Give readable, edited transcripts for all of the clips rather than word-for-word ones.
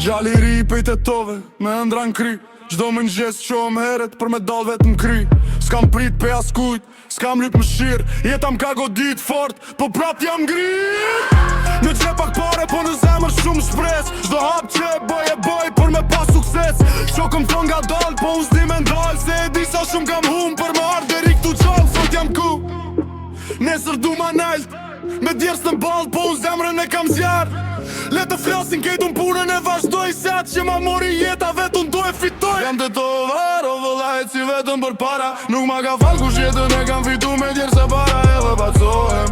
Gjalli ri pejt e tove, me ëndra n'kry. Gjdo më njës qohëm heret për me dal vetë m'kry. S'kam prit pe as kujt, s'kam lyp më shirë. Jeta m'ka godit fort, po prap jam ngrit. Në gjep pak pare, po në zemër shumë shpres. Gjdo hap që e bëj për me pas sukses. Shokëm thon nga dal, po unë s'di me ndal. Se e di sa shumë kam hum për me ardh deri këtu gjall. Sot jam ku, nesër du ma nalt. Me djerës në ball, po unë zemrën e kam zjarë. Le të flasin kejtun punën e vazhdoj. Se atë që ma mori jeta vetun do e fitoj. Jam të tovar, o vëllajt si vetëm për para. Nuk ma ka fal kush jetën e kam fitu me djerë se para. Edhe pacohem,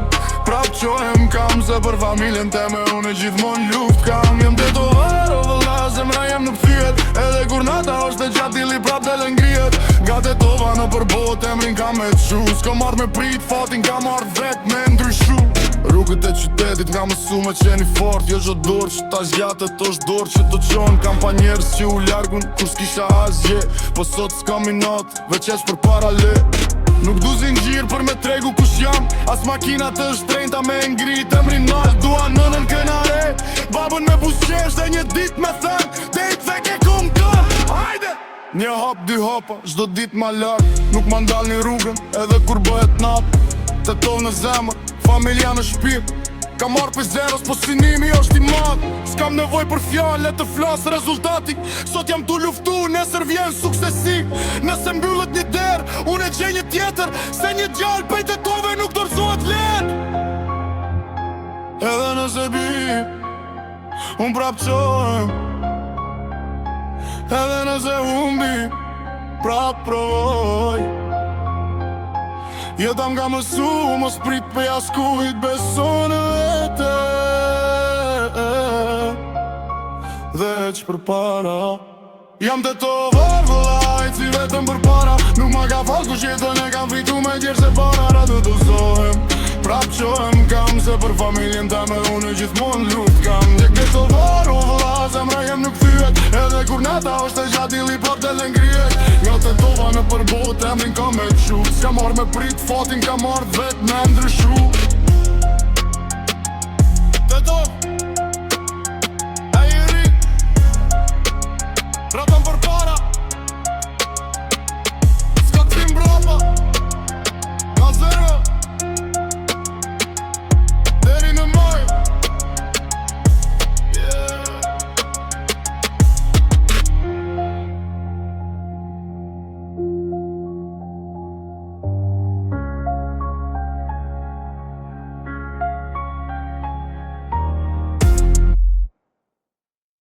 prap qohem kam. Se për familjen teme unë e gjithmon luft kam. Jam të tovar, o vëllajt zemra jem nuk fyet. Edhe kur nata është e gjatë dili prap dhe ngrihet. Nga të tova në përbot emrin kam me të shu. S'ko marrë me prit fatin ka marrë vet me ndryshu. Rrugët e qytetit nga mësu me qeni fort. Jo gjo dorë që ta zgjatët është dorë që të qonë. Kam pa njerës që u largun kur s'kisha asgje. Po sot s'kam i not, veqesh për para le. Nuk du zingjir për me tregu kush jam. As makinat është trejnta me ngrit emrin nalt. Dua nënën kënare, babën me busqesh dhe një dit me thën dejt vek e kum kën. Hajde! Një hap, dy hapa, gjdo dit ma lak. Nuk ma ndal një rrugën, edhe kur bëhet nat. Të tov në zemër, familja në shpirt. Ka marrë për zeros, po sinimi është i madh. S'kam nevoj për fjallë, le të flasë rezultati. Sot jam tu luftu, nesër vjen suksesi. Nëse mbyllet një derë, unë e gjej një tjetër. Se një gjallë pejt e tove nuk dorëzohet letë. Edhe nëse bi, unë prap qohem. Edhe nëse humbi, prap provoj. Jeta m'ka mësu, mos prit pe as kujt. Beso në vete dhe që për para. Jam të tovar vëllajt si vetëm për para. Nuk ma ka fal kush jetën e kam fitu me djerë se para. Ra të dozohem, prap qohem kam. Se për familjen teme unë gjithmon luft kam. Gjek të tovar o vëllajt, zemra jem nuk fyet. Edhe kur nata është e gjatë dili prap dhe ngrihet. Nga të tova në përbot emrin ka me të shu. S'ka marrë me prit fatin ka marrë vet me ndryshu. Të to